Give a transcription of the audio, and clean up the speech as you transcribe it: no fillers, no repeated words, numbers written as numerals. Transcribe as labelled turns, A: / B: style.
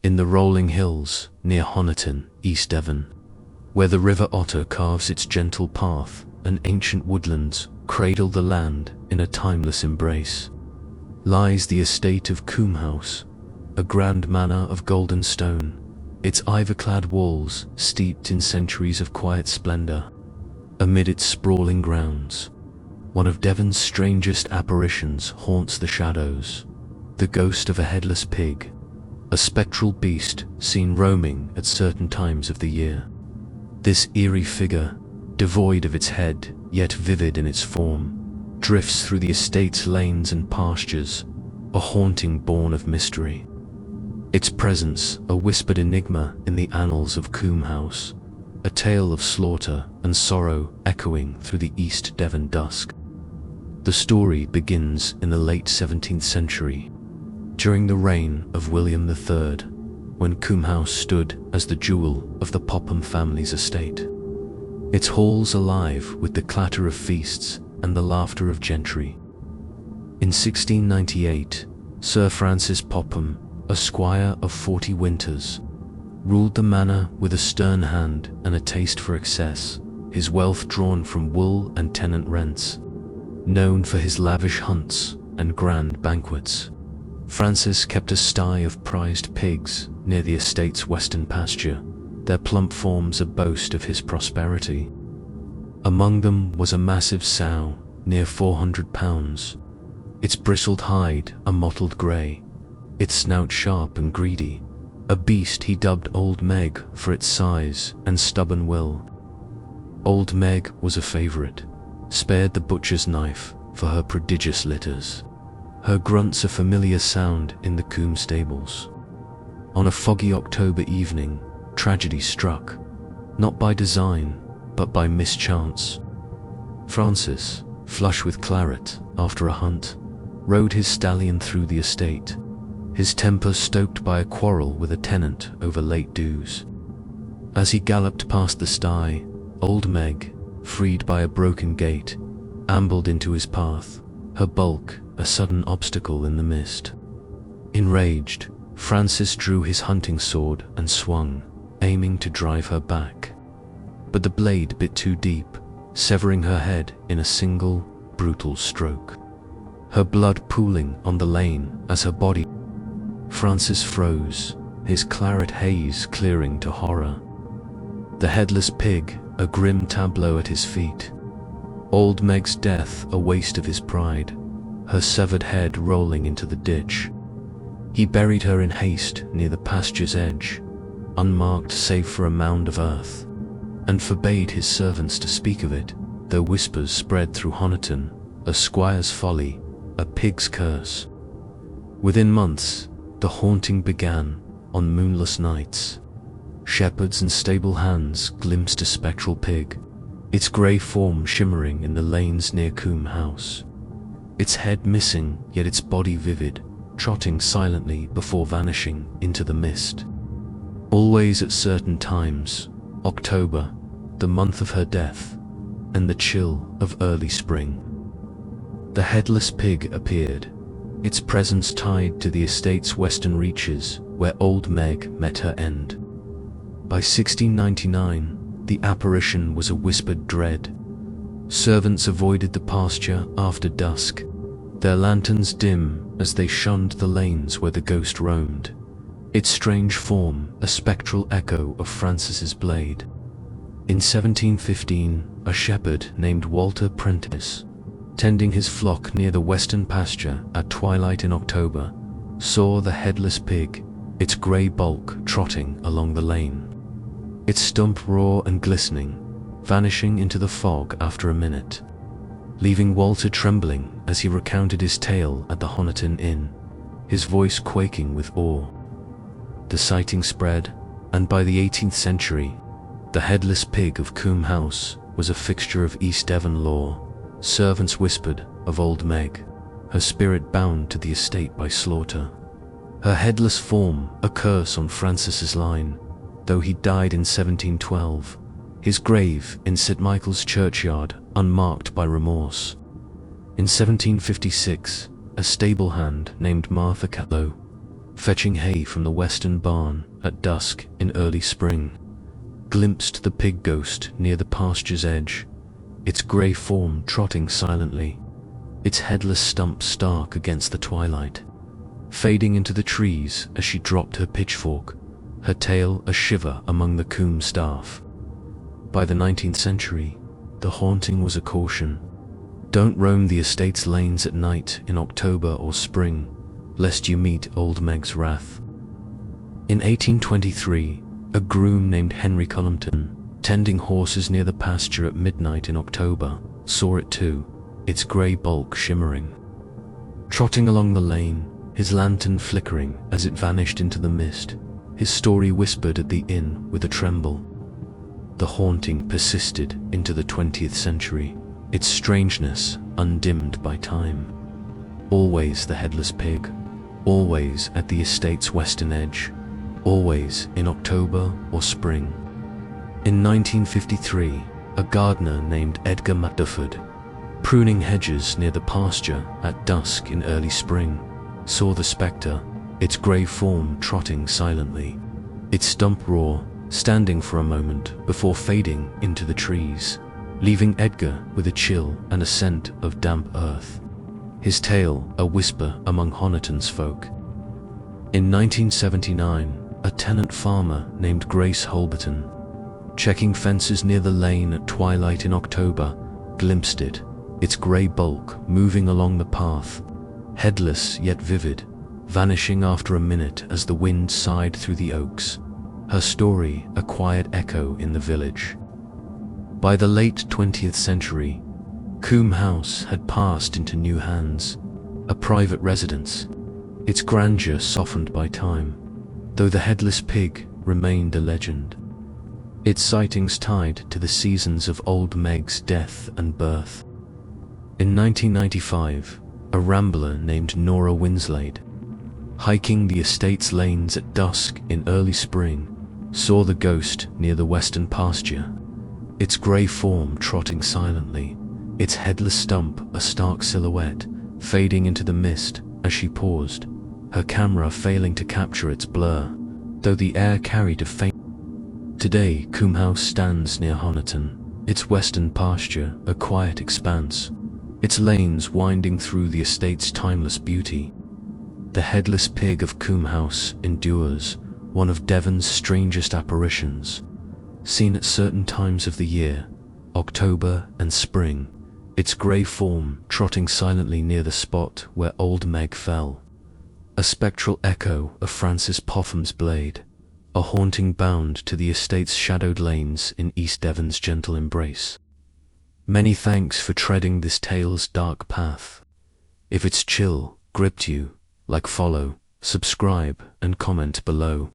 A: in the rolling hills near Honiton, East Devon, where the River Otter carves its gentle path and ancient woodlands cradle the land in a timeless embrace, lies the estate of Combe House, a grand manor of golden stone, its ivy-clad walls steeped in centuries of quiet splendor. Amid its sprawling grounds, one of Devon's strangest apparitions haunts the shadows, the ghost of a headless pig, a spectral beast seen roaming at certain times of the year. This eerie figure, devoid of its head yet vivid in its form, drifts through the estate's lanes and pastures, a haunting born of mystery. Its presence a whispered enigma in the annals of Combe House, a tale of slaughter and sorrow echoing through the East Devon dusk. The story begins in the late 17th century, during the reign of William III, when Combe House stood as the jewel of the Popham family's estate, its halls alive with the clatter of feasts and the laughter of gentry. In 1698, Sir Francis Popham, a squire of 40 winters, ruled the manor with a stern hand and a taste for excess, his wealth drawn from wool and tenant rents. Known for his lavish hunts and grand banquets, Francis kept a sty of prized pigs near the estate's western pasture, their plump forms a boast of his prosperity. Among them was a massive sow, near 400 pounds, its bristled hide a mottled grey, its snout sharp and greedy, a beast he dubbed Old Meg for its size and stubborn will. Old Meg was a favourite, spared the butcher's knife for her prodigious litters, her grunts a familiar sound in the Combe stables. On a foggy October evening, tragedy struck, not by design, but by mischance. Francis, flush with claret after a hunt, rode his stallion through the estate, his temper stoked by a quarrel with a tenant over late dues. As he galloped past the sty, Old Meg, freed by a broken gate, ambled into his path, her bulk a sudden obstacle in the mist. Enraged, Francis drew his hunting sword and swung, aiming to drive her back. But the blade bit too deep, severing her head in a single, brutal stroke, her blood pooling on the lane as her body. Francis froze, his claret haze clearing to horror. The headless pig, a grim tableau at his feet. Old Meg's death a waste of his pride, her severed head rolling into the ditch. He buried her in haste near the pasture's edge, unmarked save for a mound of earth, and forbade his servants to speak of it, though whispers spread through Honiton, a squire's folly, a pig's curse. Within months, the haunting began. On moonless nights, shepherds and stable hands glimpsed a spectral pig, its grey form shimmering in the lanes near Combe House, its head missing yet its body vivid, trotting silently before vanishing into the mist. Always at certain times, October, the month of her death, and the chill of early spring, the headless pig appeared, its presence tied to the estate's western reaches where Old Meg met her end. By 1699, the apparition was a whispered dread. Servants avoided the pasture after dusk, their lanterns dim as they shunned the lanes where the ghost roamed, its strange form a spectral echo of Francis's blade. In 1715, a shepherd named Walter Prentice, tending his flock near the western pasture at twilight in October, saw the headless pig, its grey bulk trotting along the lane, its stump raw and glistening, vanishing into the fog after a minute, leaving Walter trembling as he recounted his tale at the Honiton Inn, his voice quaking with awe. The sighting spread, and by the 18th century, the headless pig of Combe House was a fixture of East Devon lore. Servants whispered of Old Meg, her spirit bound to the estate by slaughter, her headless form a curse on Francis's line, though he died in 1712, his grave in St. Michael's churchyard unmarked by remorse. In 1756, a stable hand named Martha Catlow, fetching hay from the western barn at dusk in early spring, glimpsed the pig ghost near the pasture's edge, its grey form trotting silently, its headless stump stark against the twilight, fading into the trees as she dropped her pitchfork, her tail a shiver among the Combe staff. By the 19th century, the haunting was a caution. Don't roam the estate's lanes at night in October or spring, lest you meet Old Meg's wrath. In 1823, a groom named Henry Cullumpton, tending horses near the pasture at midnight in October, saw it too, its grey bulk shimmering. Trotting along the lane, his lantern flickering as it vanished into the mist, his story whispered at the inn with a tremble. The haunting persisted into the 20th century, its strangeness undimmed by time. Always the headless pig, always at the estate's western edge, always in October or spring. In 1953, a gardener named Edgar MacDufford, pruning hedges near the pasture at dusk in early spring, saw the spectre, its grey form trotting silently, its stump raw, standing for a moment before fading into the trees, leaving Edgar with a chill and a scent of damp earth, his tale a whisper among Honiton's folk. In 1979, a tenant farmer named Grace Holberton, checking fences near the lane at twilight in October, glimpsed it, its grey bulk moving along the path, headless yet vivid, vanishing after a minute as the wind sighed through the oaks, her story a quiet echo in the village. By the late 20th century, Combe House had passed into new hands, a private residence, its grandeur softened by time, though the headless pig remained a legend, its sightings tied to the seasons of Old Meg's death and birth. In 1995, a rambler named Nora Winslade, hiking the estate's lanes at dusk in early spring, saw the ghost near the western pasture, its grey form trotting silently, its headless stump a stark silhouette, fading into the mist as she paused, her camera failing to capture its blur, though the air carried a faint. Today, Combe House stands near Honiton, its western pasture a quiet expanse, its lanes winding through the estate's timeless beauty. The headless pig of Combe House endures, one of Devon's strangest apparitions. Seen at certain times of the year, October and spring, its grey form trotting silently near the spot where Old Meg fell. A spectral echo of Francis Popham's blade, a haunting bound to the estate's shadowed lanes in East Devon's gentle embrace. Many thanks for treading this tale's dark path. If its chill gripped you, like, follow, subscribe, and comment below.